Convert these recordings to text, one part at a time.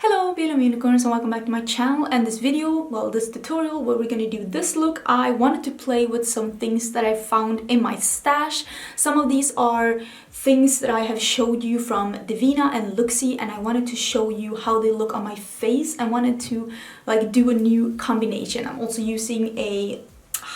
Hello beauty unicorns and welcome back to my channel. And this video, well, this tutorial where we're gonna do this look, I wanted to play with some things that I found in my stash. Some of these are things that I have showed you from Devinah and Looxi, and I wanted to show you how they look on my face. I wanted to like do a new combination. I'm also using a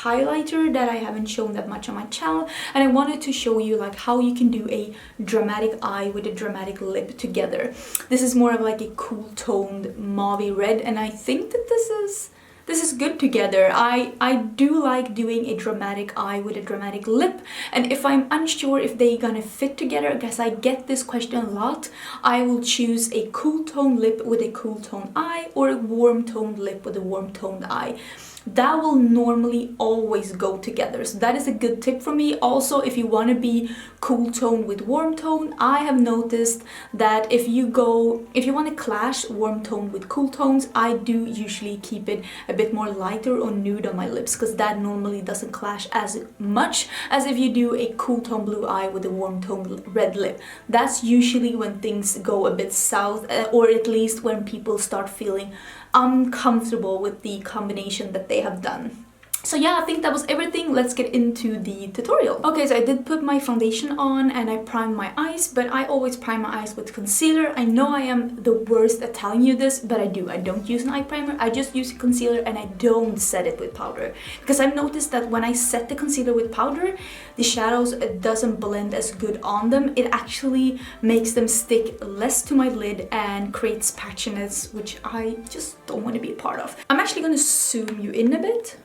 highlighter that I haven't shown that much on my channel, and I wanted to show you like how you can do a dramatic eye with a dramatic lip together. This is more of like a cool toned mauve red, and I think that this is good together. I do like doing a dramatic eye with a dramatic lip, and if I'm unsure if they're gonna fit together, because I get this question a lot, I will choose a cool toned lip with a cool toned eye or a warm toned lip with a warm toned eye. That will normally always go together, so that is a good tip for me. Also, if you want to be cool tone with warm tone, I have noticed that if you want to clash warm tone with cool tones, I do usually keep it a bit more lighter or nude on my lips, because that normally doesn't clash as much as if you do a cool tone blue eye with a warm tone red lip. That's usually when things go a bit south, or at least when people start feeling uncomfortable with the combination that they have done. So yeah, I think that was everything. Let's get into the tutorial. Okay, so I did put my foundation on and I primed my eyes, but I always prime my eyes with concealer. I know I am the worst at telling you this, but I don't use an eye primer. I just use a concealer and I don't set it with powder, because I've noticed that when I set the concealer with powder, the shadows doesn't blend as good on them. It actually makes them stick less to my lid and creates patchiness, which I just don't want to be a part of. I'm actually going to zoom you in a bit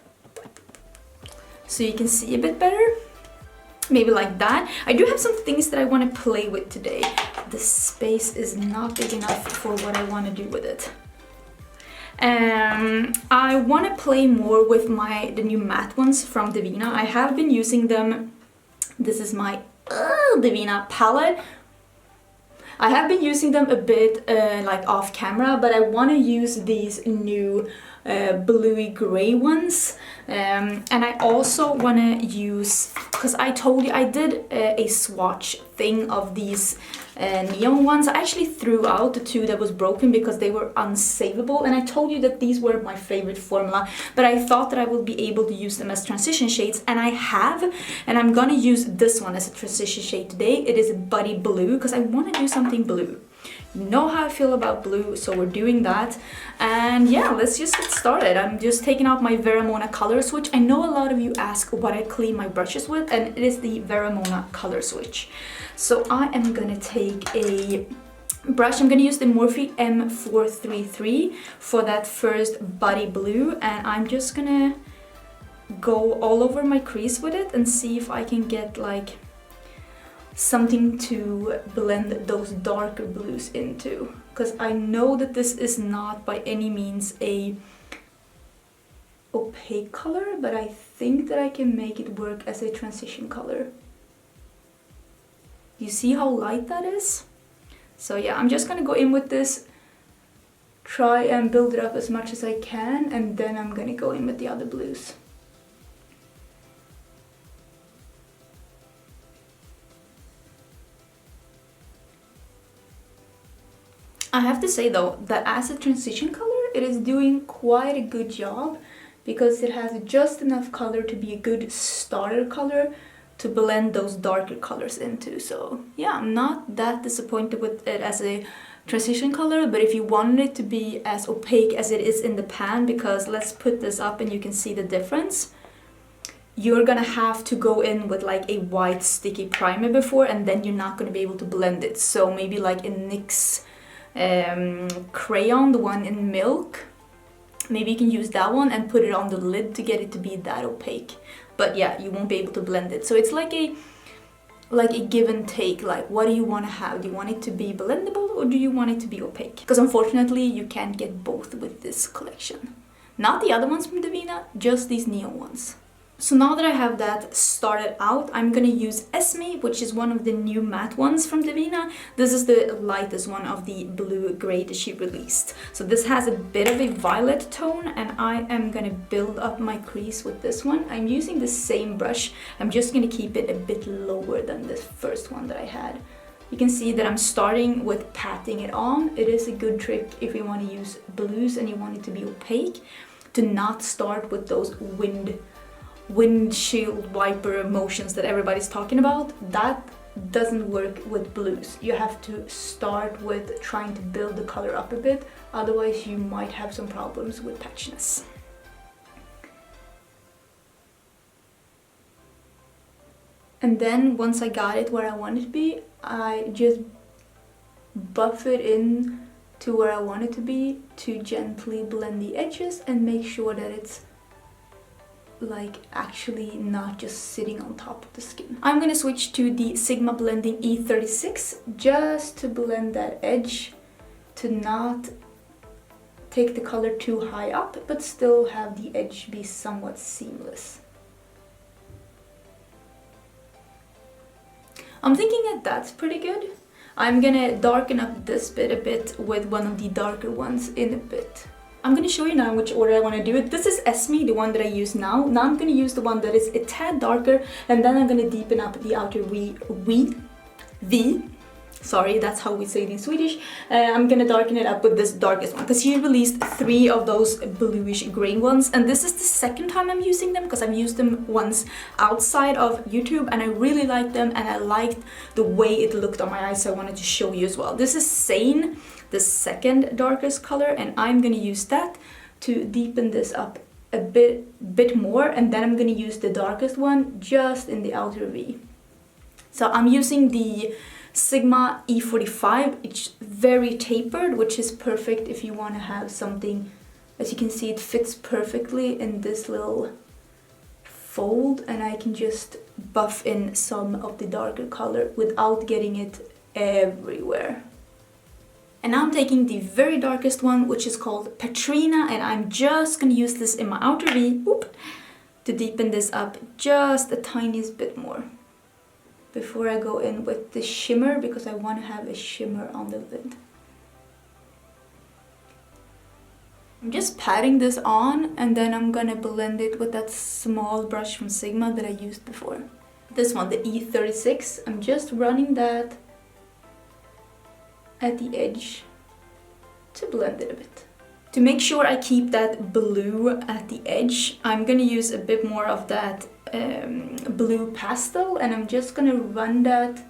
so you can see a bit better, maybe like that. I do have some things that I want to play with today. The space is not big enough for what I want to do with it. I want to play more with the new matte ones from Devinah. I have been using them. This is my Devinah palette. I have been using them a bit like off camera, but I want to use these new bluey gray ones, and I also want to use, because I told you I did a swatch thing of these neon ones. I actually threw out the two that was broken because they were unsavable, and I told you that these were my favorite formula, but I thought that I would be able to use them as transition shades, and I have, and I'm gonna use this one as a transition shade today. It is Buddy Blue, because I want to do something blue. You know how I feel about blue, so we're doing that. And yeah, let's just get started. I'm just taking out my Veromona color switch. I know a lot of you ask what I clean my brushes with, and it is the Veromona color switch. So I am gonna take a brush. I'm gonna use the Morphe M433 for that first Buddy Blue, and I'm just gonna go all over my crease with it and see if I can get like something to blend those darker blues into, because I know that this is not by any means a opaque color, but I think that I can make it work as a transition color. You see how light that is? So yeah, I'm just gonna go in with this, try and build it up as much as I can, and then I'm gonna go in with the other blues. I have to say though that as a transition color, it is doing quite a good job, because it has just enough color to be a good starter color to blend those darker colors into. So yeah, I'm not that disappointed with it as a transition color, but if you wanted it to be as opaque as it is in the pan, because let's put this up and you can see the difference, you're gonna have to go in with like a white sticky primer before, and then you're not gonna be able to blend it. So maybe like a NYX crayon, the one in milk, maybe you can use that one and put it on the lid to get it to be that opaque, but yeah, you won't be able to blend it. So it's like a give and take. Like, what do you want to have? Do you want it to be blendable or do you want it to be opaque? Because unfortunately you can't get both with this collection. Not the other ones from Devinah, just these neon ones. So now that I have that started out, I'm gonna use Esme, which is one of the new matte ones from Devinah. This is the lightest one of the blue gray that she released. So this has a bit of a violet tone, and I am gonna build up my crease with this one. I'm using the same brush. I'm just gonna keep it a bit lower than the first one that I had. You can see that I'm starting with patting it on. It is a good trick if you want to use blues and you want it to be opaque, to not start with those windshield wiper motions that everybody's talking about. That doesn't work with blues. You have to start with trying to build the color up a bit, otherwise you might have some problems with patchiness. And then once I got it where I want it to be, I just buff it in to where I want it to be to gently blend the edges and make sure that it's like actually not just sitting on top of the skin. I'm gonna switch to the Sigma Blending E36 just to blend that edge, to not take the color too high up but still have the edge be somewhat seamless. I'm thinking that that's pretty good. I'm gonna darken up this bit a bit with one of the darker ones in a bit. I'm gonna show you now which order I want to do it. This is Esme, the one that I use now. Now I'm gonna use the one that is a tad darker, and then I'm gonna deepen up the outer V. Sorry, that's how we say it in Swedish. I'm gonna darken it up with this darkest one, because he released 3 of those bluish green ones, and this is the second time I'm using them, because I've used them once outside of YouTube and I really liked them and I liked the way it looked on my eyes, so I wanted to show you as well. This is Zane, the second darkest color, and I'm gonna use that to deepen this up a bit more, and then I'm gonna use the darkest one just in the outer V. So I'm using the Sigma E45. It's very tapered, which is perfect if you want to have something. As you can see, it fits perfectly in this little fold, and I can just buff in some of the darker color without getting it everywhere. And now I'm taking the very darkest one, which is called Patrina, and I'm just gonna use this in my outer V to deepen this up just a tiniest bit more before I go in with the shimmer, because I want to have a shimmer on the lid. I'm just patting this on, and then I'm gonna blend it with that small brush from Sigma that I used before. This one, the E36, I'm just running that at the edge to blend it a bit. To make sure I keep that blue at the edge, I'm gonna use a bit more of that blue pastel, and I'm just gonna run that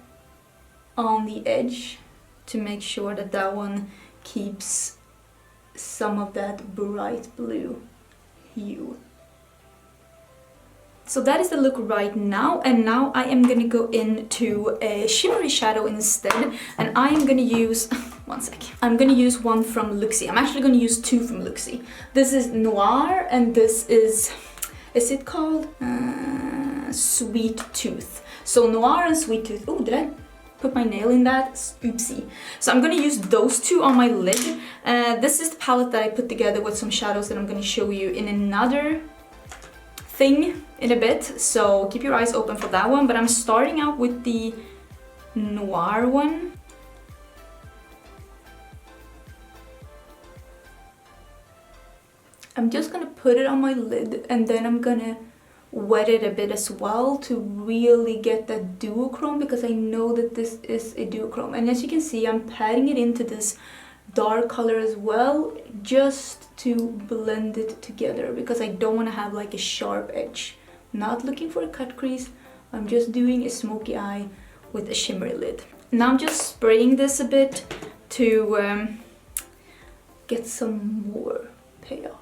on the edge to make sure that that one keeps some of that bright blue hue. So that is the look right now, and now I am gonna go into a shimmery shadow instead, and I am gonna use one sec. I'm gonna use one from Looxi. I'm actually gonna use 2 from Looxi. This is Noir, and this is it called Sweet Tooth? So Noir and Sweet Tooth. Oh, did I put my nail in that? Oopsie. So I'm gonna use those 2 on my lid. This is the palette that I put together with some shadows that I'm gonna show you in another thing in a bit, so keep your eyes open for that one. But I'm starting out with the Noir one. I'm just gonna put it on my lid, and then I'm gonna wet it a bit as well to really get that duochrome, because I know that this is a duochrome. And as you can see, I'm patting it into this dark color as well, just to blend it together, because I don't want to have like a sharp edge. Not looking for a cut crease, I'm just doing a smoky eye with a shimmery lid. Now I'm just spraying this a bit to get some more payoff.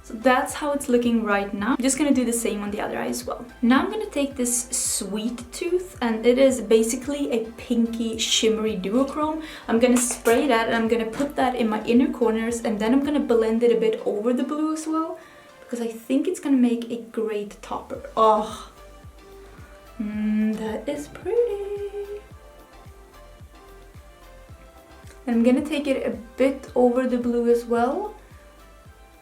So that's how it's looking right now. I'm just gonna do the same on the other eye as well. Now I'm gonna take this Sweet Tooth, and it is basically a pinky shimmery duochrome. I'm gonna spray that, and I'm gonna put that in my inner corners, and then I'm gonna blend it a bit over the blue as well, because I think it's gonna make a great topper. Oh, that is pretty. And I'm gonna take it a bit over the blue as well,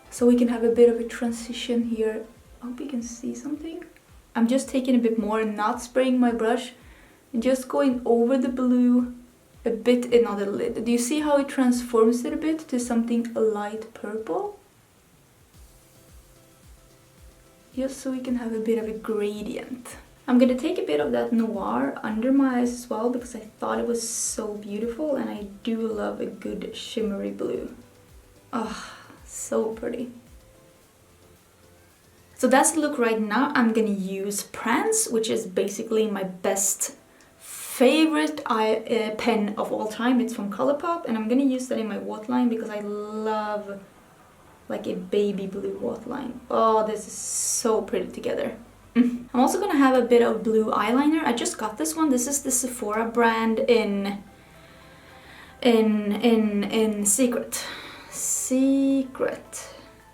so we can have a bit of a transition here. I hope you can see something. I'm just taking a bit more and not spraying my brush, and just going over the blue a bit in on the lid. Do you see how it transforms it a bit to something light purple? just so we can have a bit of a gradient. I'm gonna take a bit of that Noir under my eyes as well because I thought it was so beautiful, and I do love a good shimmery blue. Oh, so pretty. So that's the look right now. I'm gonna use Prance, which is basically my best favorite pen of all time. It's from Colourpop, and I'm gonna use that in my waterline because I love like a baby blue waterline. Oh, this is so pretty together. I'm also gonna have a bit of blue eyeliner. I just got this one. This is the Sephora brand in Secret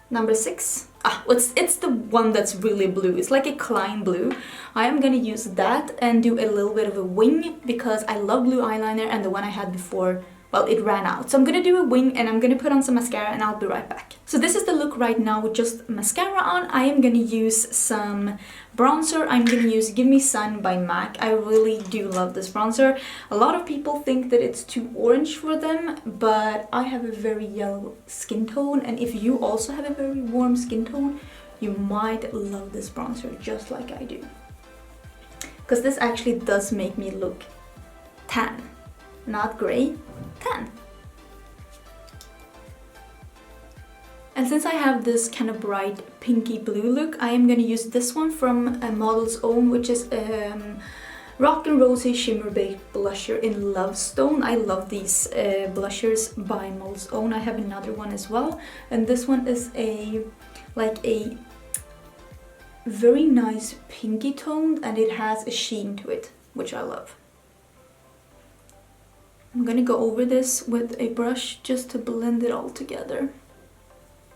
number 6. It's the one that's really blue. It's like a Klein blue. I am gonna use that and do a little bit of a wing because I love blue eyeliner, and the one I had before, well, it ran out. So I'm gonna do a wing, and I'm gonna put on some mascara, and I'll be right back. So this is the look right now with just mascara on. I am gonna use some bronzer. I'm gonna use Give Me Sun by MAC. I really do love this bronzer. A lot of people think that it's too orange for them, but I have a very yellow skin tone, and if you also have a very warm skin tone, you might love this bronzer just like I do. Because this actually does make me look tan. Not gray, tan. And since I have this kind of bright pinky blue look, I am going to use this one from Model's Own, which is Rock and Rosy Shimmer Baked Blusher in Lovestone. I love these blushers by Model's Own. I have another one as well, and this one is a very nice pinky tone, and it has a sheen to it, which I love. I'm gonna go over this with a brush just to blend it all together.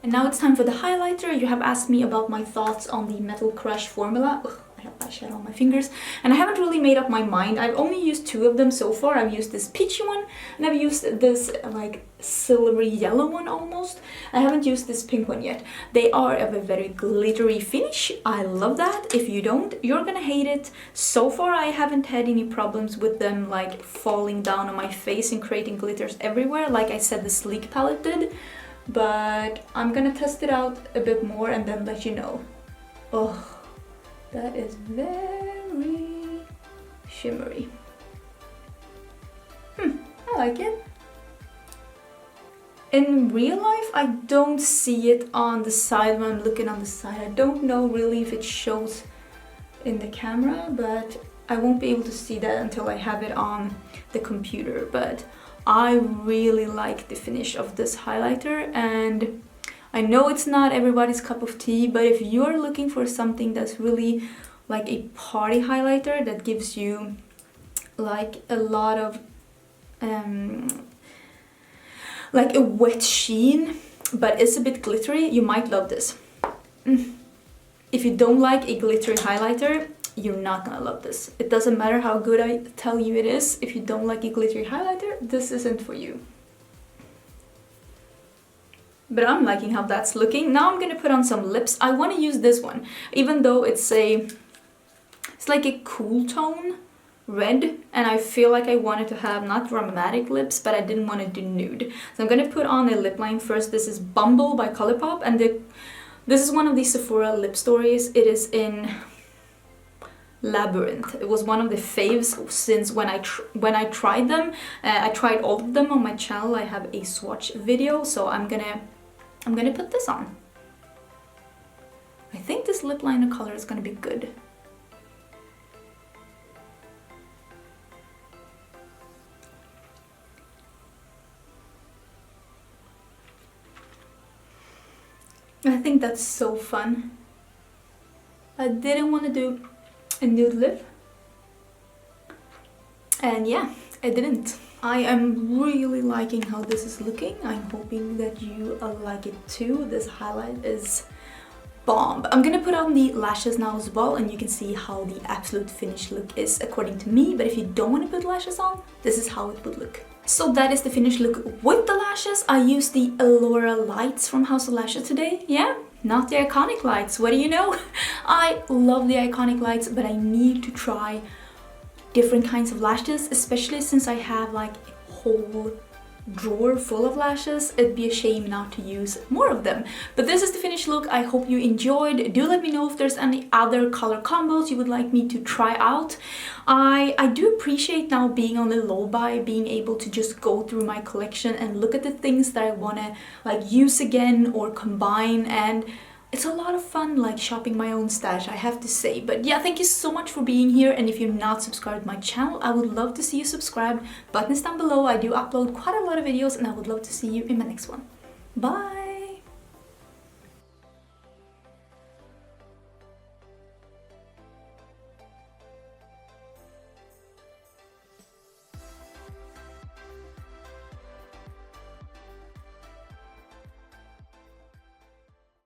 And now it's time for the highlighter. You have asked me about my thoughts on the Metal Crush formula. Ugh, I have eyeshadow on my fingers, and I haven't really made up my mind. I've only used 2 of them so far. I've used this peachy one, and I've used this like silvery yellow one almost. I haven't used this pink one yet. They are of a very glittery finish. I love that. If you don't, you're gonna hate it. So far I haven't had any problems with them like falling down on my face and creating glitters everywhere like I said the Sleek palette did. But I'm gonna test it out a bit more and then let you know. Oh, that is very shimmery. I like it. In real life, I don't see it on the side when I'm looking on the side. I don't know really if it shows in the camera, but I won't be able to see that until I have it on the computer. But I really like the finish of this highlighter, and I know it's not everybody's cup of tea, but if you're looking for something that's really like a party highlighter that gives you like a lot of like a wet sheen but it's a bit glittery, you might love this. If you don't like a glittery highlighter, you're not gonna love this. It doesn't matter how good I tell you it is. If you don't like a glittery highlighter, this isn't for you. But I'm liking how that's looking. Now I'm gonna put on some lips. I want to use this one, even though it's like a cool tone red, and I feel like I wanted to have not dramatic lips, but I didn't want to do nude. So I'm gonna put on a lip line first. This is Bumble by Colourpop, and this is one of the Sephora Lipstories. It is in Labyrinth. It was one of the faves since when I tried them. I tried all of them on my channel. I have a swatch video, so I'm gonna put this on. I think this lip liner color is gonna be good. I think that's so fun. I didn't want to do a nude lip, and yeah, I didn't. I am really liking how this is looking. I'm hoping that you like it too. This highlight is bomb. I'm gonna put on the lashes now as well, and you can see how the absolute finished look is according to me. But if you don't want to put lashes on, this is how it would look. So that is the finished look with the lashes. I used the Allura lights from House of Lashes today. Yeah, not the iconic lights. What do you know? I love the iconic lights, but I need to try different kinds of lashes, especially since I have like a whole drawer full of lashes, it'd be a shame not to use more of them. But this is the finished look. I hope you enjoyed. Do let me know if there's any other color combos you would like me to try out. I do appreciate now being on the low buy, being able to just go through my collection and look at the things that I want to like use again or combine, and it's a lot of fun like shopping my own stash, I have to say. But yeah, thank you so much for being here, and if you're not subscribed to my channel, I would love to see you subscribe. Button is down below. I do upload quite a lot of videos and I would love to see you in my next one. Bye!